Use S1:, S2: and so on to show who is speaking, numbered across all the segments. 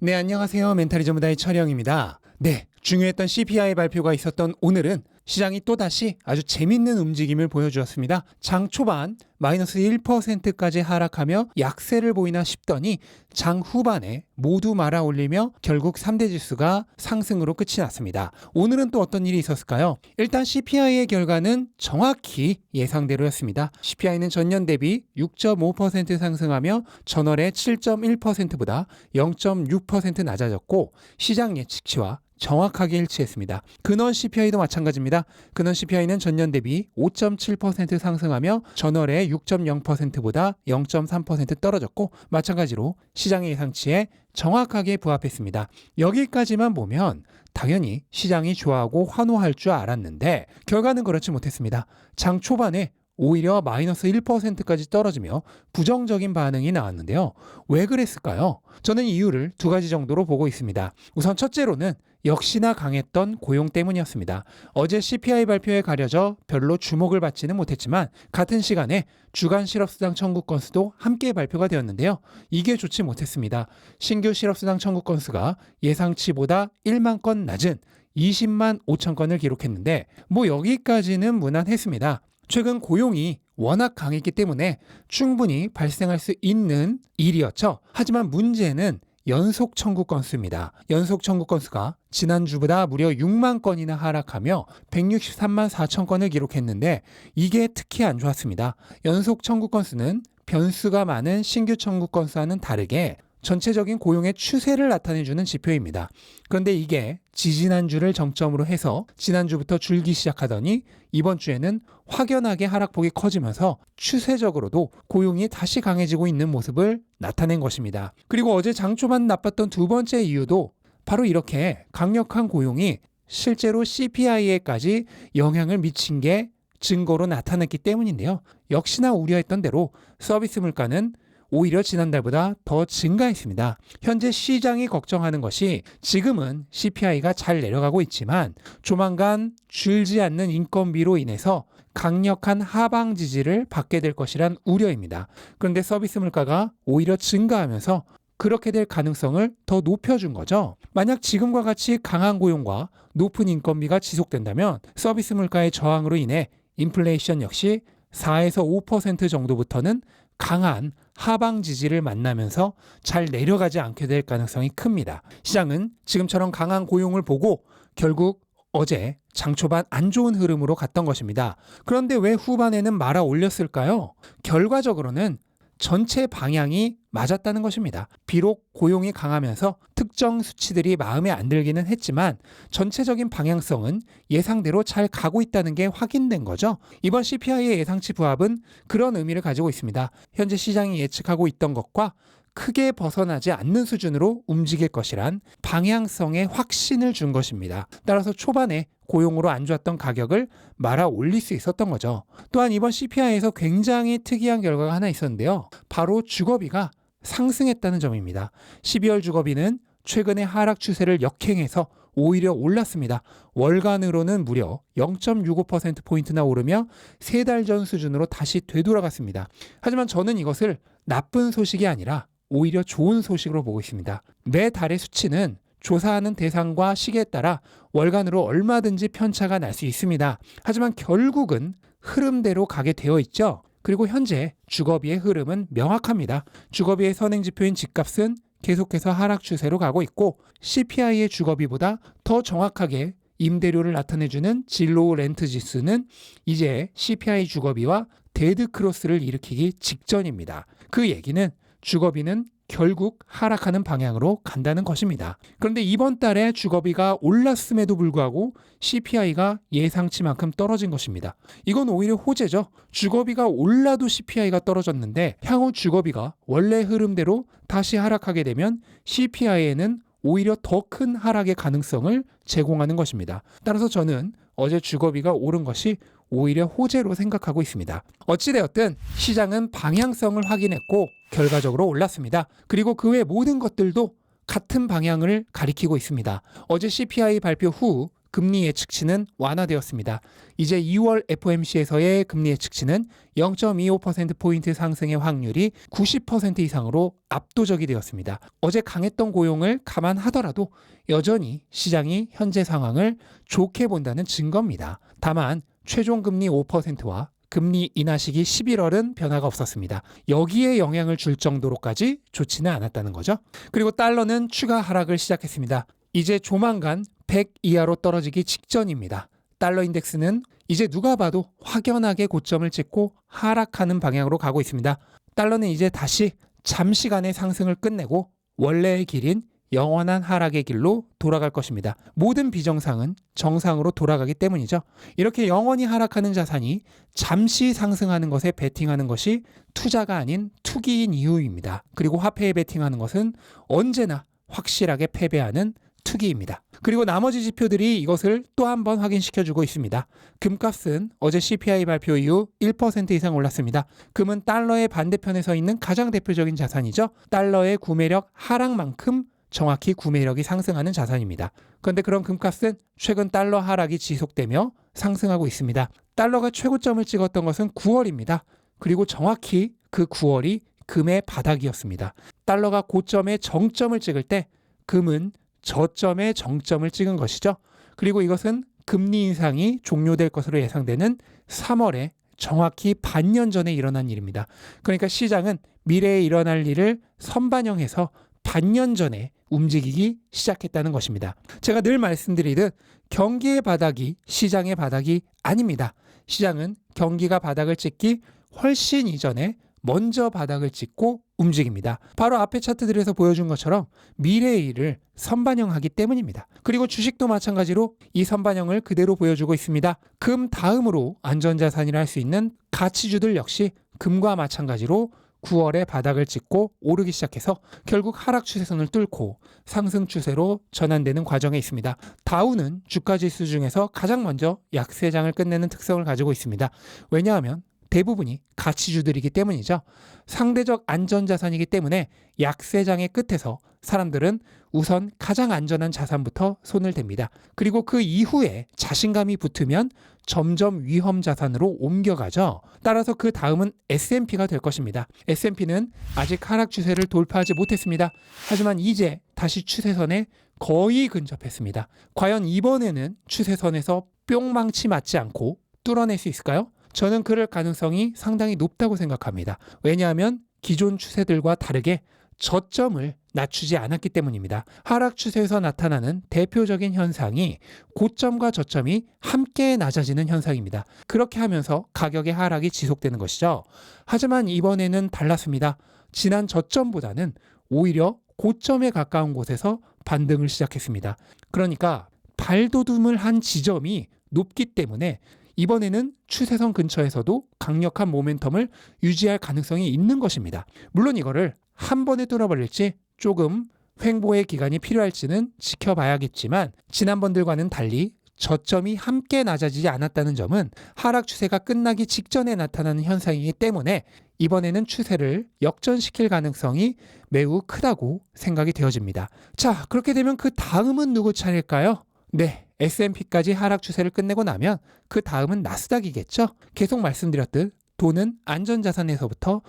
S1: 네, 안녕하세요. 멘탈이 전부다의 철영입니다. 네, 중요했던 CPI 발표가 있었던 오늘은 시장이 또다시 아주 재밌는 움직임을 보여주었습니다. 장 초반 마이너스 1%까지 하락하며 약세를 보이나 싶더니 장 후반에 모두 말아 올리며 결국 3대 지수가 상승으로 끝이 났습니다. 오늘은 또 어떤 일이 있었을까요? 일단 CPI의 결과는 정확히 예상대로였습니다. CPI는 전년 대비 6.5% 상승하며 전월의 7.1%보다 0.6% 낮아졌고 시장 예측치와 정확하게 일치했습니다. 근원 CPI도 마찬가지입니다. 근원 CPI는 전년 대비 5.7% 상승하며 전월의 6.0%보다 0.3% 떨어졌고 마찬가지로 시장의 예상치에 정확하게 부합했습니다. 여기까지만 보면 당연히 시장이 좋아하고 환호할 줄 알았는데 결과는 그렇지 못했습니다. 장 초반에 오히려 마이너스 1%까지 떨어지며 부정적인 반응이 나왔는데요. 왜 그랬을까요? 저는 이유를 두 가지 정도로 보고 있습니다. 우선 첫째로는 역시나 강했던 고용 때문이었습니다. 어제 CPI 발표에 가려져 별로 주목을 받지는 못했지만 같은 시간에 주간 실업수당 청구 건수도 함께 발표가 되었는데요. 이게 좋지 못했습니다. 신규 실업수당 청구 건수가 예상치보다 1만 건 낮은 20만 5천 건을 기록했는데 여기까지는 무난했습니다. 최근 고용이 워낙 강했기 때문에 충분히 발생할 수 있는 일이었죠. 하지만 문제는 연속 청구 건수입니다. 연속 청구 건수가 지난주보다 무려 6만 건이나 하락하며 163만 4천 건을 기록했는데 이게 특히 안 좋았습니다. 연속 청구 건수는 변수가 많은 신규 청구 건수와는 다르게 전체적인 고용의 추세를 나타내주는 지표입니다. 그런데 이게 지지난주를 정점으로 해서 지난주부터 줄기 시작하더니 이번 주에는 확연하게 하락폭이 커지면서 추세적으로도 고용이 다시 강해지고 있는 모습을 나타낸 것입니다. 그리고 어제 장 초반 나빴던 두 번째 이유도 바로 이렇게 강력한 고용이 실제로 CPI에까지 영향을 미친 게 증거로 나타났기 때문인데요. 역시나 우려했던 대로 서비스 물가는 오히려 지난달보다 더 증가했습니다. 현재 시장이 걱정하는 것이 지금은 CPI가 잘 내려가고 있지만 조만간 줄지 않는 인건비로 인해서 강력한 하방 지지를 받게 될 것이란 우려입니다. 그런데 서비스 물가가 오히려 증가하면서 그렇게 될 가능성을 더 높여준 거죠. 만약 지금과 같이 강한 고용과 높은 인건비가 지속된다면 서비스 물가의 저항으로 인해 인플레이션 역시 4에서 5% 정도부터는 강한 하방 지지를 만나면서 잘 내려가지 않게 될 가능성이 큽니다. 시장은 지금처럼 강한 고용을 보고 결국 어제 장 초반 안 좋은 흐름으로 갔던 것입니다. 그런데 왜 후반에는 말아 올렸을까요? 결과적으로는 전체 방향이 맞았다는 것입니다. 비록 고용이 강하면서 특정 수치들이 마음에 안 들기는 했지만 전체적인 방향성은 예상대로 잘 가고 있다는 게 확인된 거죠. 이번 CPI의 예상치 부합은 그런 의미를 가지고 있습니다. 현재 시장이 예측하고 있던 것과 크게 벗어나지 않는 수준으로 움직일 것이란 방향성의 확신을 준 것입니다. 따라서 초반에 고용으로 안 좋았던 가격을 말아 올릴 수 있었던 거죠. 또한 이번 CPI에서 굉장히 특이한 결과가 하나 있었는데요. 바로 주거비가 상승했다는 점입니다. 12월 주거비는 최근의 하락 추세를 역행해서 오히려 올랐습니다. 월간으로는 무려 0.65%포인트나 오르며 3달 전 수준으로 다시 되돌아갔습니다. 하지만 저는 이것을 나쁜 소식이 아니라 오히려 좋은 소식으로 보고 있습니다. 매 달의 수치는 조사하는 대상과 시기에 따라 월간으로 얼마든지 편차가 날 수 있습니다. 하지만 결국은 흐름대로 가게 되어 있죠. 그리고 현재 주거비의 흐름은 명확합니다. 주거비의 선행지표인 집값은 계속해서 하락 추세로 가고 있고 CPI의 주거비보다 더 정확하게 임대료를 나타내주는 진로우 렌트 지수는 이제 CPI 주거비와 데드크로스를 일으키기 직전입니다. 그 얘기는 주거비는 결국 하락하는 방향으로 간다는 것입니다. 그런데 이번 달에 주거비가 올랐음에도 불구하고 CPI가 예상치만큼 떨어진 것입니다. 이건 오히려 호재죠. 주거비가 올라도 CPI가 떨어졌는데 향후 주거비가 원래 흐름대로 다시 하락하게 되면 CPI에는 오히려 더 큰 하락의 가능성을 제공하는 것입니다. 따라서 저는 어제 주거비가 오른 것이 오히려 호재로 생각하고 있습니다. 어찌되었든 시장은 방향성을 확인했고 결과적으로 올랐습니다. 그리고 그 외 모든 것들도 같은 방향을 가리키고 있습니다. 어제 CPI 발표 후 금리 예측치는 완화되었습니다. 이제 2월 FOMC에서의 금리 예측치는 0.25%포인트 상승의 확률이 90% 이상으로 압도적이 되었습니다. 어제 강했던 고용을 감안하더라도 여전히 시장이 현재 상황을 좋게 본다는 증거입니다. 다만 최종 금리 5%와 금리 인하 시기 11월은 변화가 없었습니다. 여기에 영향을 줄 정도로까지 좋지는 않았다는 거죠. 그리고 달러는 추가 하락을 시작했습니다. 이제 조만간 100 이하로 떨어지기 직전입니다. 달러 인덱스는 이제 누가 봐도 확연하게 고점을 찍고 하락하는 방향으로 가고 있습니다. 달러는 이제 다시 잠시간의 상승을 끝내고 원래의 길인 영원한 하락의 길로 돌아갈 것입니다. 모든 비정상은 정상으로 돌아가기 때문이죠. 이렇게 영원히 하락하는 자산이 잠시 상승하는 것에 베팅하는 것이 투자가 아닌 투기인 이유입니다. 그리고 화폐에 베팅하는 것은 언제나 확실하게 패배하는 투기입니다. 그리고 나머지 지표들이 이것을 또 한 번 확인시켜주고 있습니다. 금값은 어제 CPI 발표 이후 1% 이상 올랐습니다. 금은 달러의 반대편에 서 있는 가장 대표적인 자산이죠. 달러의 구매력 하락만큼 정확히 구매력이 상승하는 자산입니다. 그런데 그런 금값은 최근 달러 하락이 지속되며 상승하고 있습니다. 달러가 최고점을 찍었던 것은 9월입니다. 그리고 정확히 그 9월이 금의 바닥이었습니다. 달러가 고점에 정점을 찍을 때 금은 저점에 정점을 찍은 것이죠. 그리고 이것은 금리 인상이 종료될 것으로 예상되는 3월에 정확히 반년 전에 일어난 일입니다. 그러니까 시장은 미래에 일어날 일을 선반영해서 반년 전에 움직이기 시작했다는 것입니다. 제가 늘 말씀드리듯 경기의 바닥이 시장의 바닥이 아닙니다. 시장은 경기가 바닥을 찍기 훨씬 이전에 먼저 바닥을 찍고 움직입니다. 바로 앞에 차트들에서 보여준 것처럼 미래의 일을 선반영하기 때문입니다. 그리고 주식도 마찬가지로 이 선반영을 그대로 보여주고 있습니다. 금 다음으로 안전자산이라 할 수 있는 가치주들 역시 금과 마찬가지로 9월에 바닥을 찍고 오르기 시작해서 결국 하락 추세선을 뚫고 상승 추세로 전환되는 과정에 있습니다. 다우는 주가지수 중에서 가장 먼저 약세장을 끝내는 특성을 가지고 있습니다. 왜냐하면 대부분이 가치주들이기 때문이죠. 상대적 안전자산이기 때문에 약세장의 끝에서 사람들은 우선 가장 안전한 자산부터 손을 댑니다. 그리고 그 이후에 자신감이 붙으면 점점 위험 자산으로 옮겨가죠. 따라서 그 다음은 S&P가 될 것입니다. S&P는 아직 하락 추세를 돌파하지 못했습니다. 하지만 이제 다시 추세선에 거의 근접했습니다. 과연 이번에는 추세선에서 뿅망치 맞지 않고 뚫어낼 수 있을까요? 저는 그럴 가능성이 상당히 높다고 생각합니다. 왜냐하면 기존 추세들과 다르게 저점을 낮추지 않았기 때문입니다. 하락 추세에서 나타나는 대표적인 현상이 고점과 저점이 함께 낮아지는 현상입니다. 그렇게 하면서 가격의 하락이 지속되는 것이죠. 하지만 이번에는 달랐습니다. 지난 저점보다는 오히려 고점에 가까운 곳에서 반등을 시작했습니다. 그러니까 발돋움을 한 지점이 높기 때문에 이번에는 추세선 근처에서도 강력한 모멘텀을 유지할 가능성이 있는 것입니다. 물론 이거를 한 번에 뚫어버릴지 조금 횡보의 기간이 필요할지는 지켜봐야겠지만 지난번들과는 달리 저점이 함께 낮아지지 않았다는 점은 하락 추세가 끝나기 직전에 나타나는 현상이기 때문에 이번에는 추세를 역전시킬 가능성이 매우 크다고 생각이 되어집니다. 자, 그렇게 되면 그 다음은 누구 차례일까요? 네. S&P까지 하락 추세를 끝내고 나면 그 다음은 나스닥이겠죠. 계속 말씀드렸듯 돈은 안전자산에서부터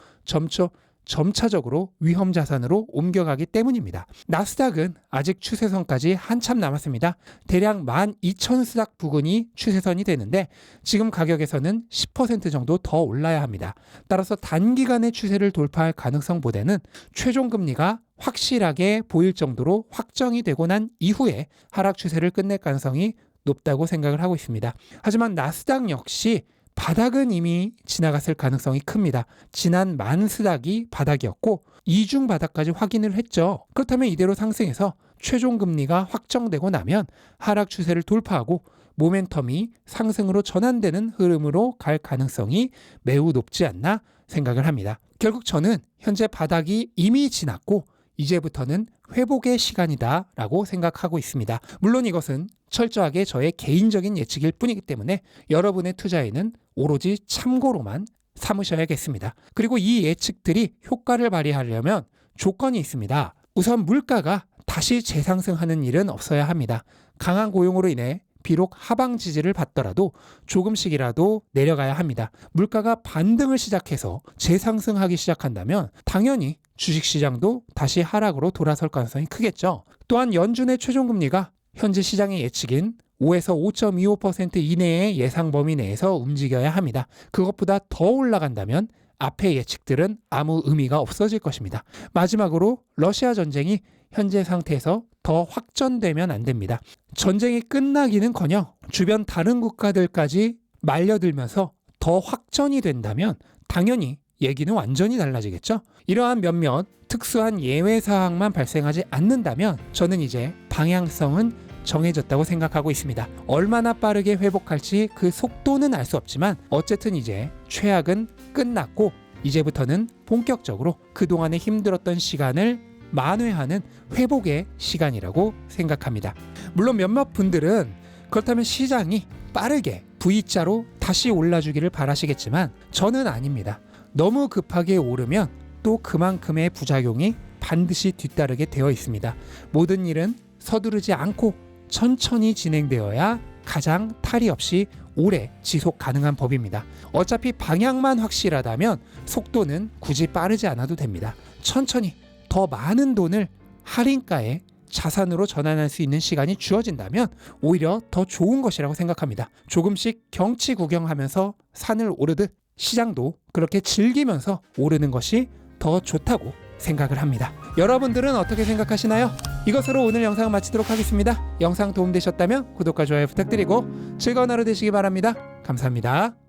S1: 점차적으로 위험자산으로 옮겨가기 때문입니다. 나스닥은 아직 추세선까지 한참 남았습니다. 대략 12,000수닥 부근이 추세선이 되는데 지금 가격에서는 10% 정도 더 올라야 합니다. 따라서 단기간의 추세를 돌파할 가능성보다는 최종 금리가 확실하게 보일 정도로 확정이 되고 난 이후에 하락 추세를 끝낼 가능성이 높다고 생각을 하고 있습니다. 하지만 나스닥 역시 바닥은 이미 지나갔을 가능성이 큽니다. 지난 만스닥이 바닥이었고 이중 바닥까지 확인을 했죠. 그렇다면 이대로 상승해서 최종 금리가 확정되고 나면 하락 추세를 돌파하고 모멘텀이 상승으로 전환되는 흐름으로 갈 가능성이 매우 높지 않나 생각을 합니다. 결국 저는 현재 바닥이 이미 지났고 이제부터는 회복의 시간이다라고 생각하고 있습니다. 물론 이것은 철저하게 저의 개인적인 예측일 뿐이기 때문에 여러분의 투자에는 오로지 참고로만 삼으셔야겠습니다. 그리고 이 예측들이 효과를 발휘하려면 조건이 있습니다. 우선 물가가 다시 재상승하는 일은 없어야 합니다. 강한 고용으로 인해 비록 하방 지지를 받더라도 조금씩이라도 내려가야 합니다. 물가가 반등을 시작해서 재상승하기 시작한다면 당연히 주식시장도 다시 하락으로 돌아설 가능성이 크겠죠. 또한 연준의 최종금리가 현재 시장의 예측인 5에서 5.25% 이내의 예상 범위 내에서 움직여야 합니다. 그것보다 더 올라간다면 앞의 예측들은 아무 의미가 없어질 것입니다. 마지막으로 러시아 전쟁이 현재 상태에서 더 확전되면 안 됩니다. 전쟁이 끝나기는커녕 주변 다른 국가들까지 말려들면서 더 확전이 된다면 당연히 얘기는 완전히 달라지겠죠. 이러한 몇몇 특수한 예외 사항만 발생하지 않는다면 저는 이제 방향성은 정해졌다고 생각하고 있습니다. 얼마나 빠르게 회복할지 그 속도는 알 수 없지만 어쨌든 이제 최악은 끝났고 이제부터는 본격적으로 그동안에 힘들었던 시간을 만회하는 회복의 시간이라고 생각합니다. 물론 몇몇 분들은 그렇다면 시장이 빠르게 V자로 다시 올라주기를 바라시겠지만 저는 아닙니다. 너무 급하게 오르면 또 그만큼의 부작용이 반드시 뒤따르게 되어 있습니다. 모든 일은 서두르지 않고 천천히 진행되어야 가장 탈이 없이 오래 지속 가능한 법입니다. 어차피 방향만 확실하다면 속도는 굳이 빠르지 않아도 됩니다. 천천히 더 많은 돈을 할인가에 자산으로 전환할 수 있는 시간이 주어진다면 오히려 더 좋은 것이라고 생각합니다. 조금씩 경치 구경하면서 산을 오르듯 시장도 그렇게 즐기면서 오르는 것이 더 좋다고 생각을 합니다. 여러분들은 어떻게 생각하시나요? 이것으로 오늘 영상을 마치도록 하겠습니다. 영상 도움되셨다면 구독과 좋아요 부탁드리고 즐거운 하루 되시기 바랍니다. 감사합니다.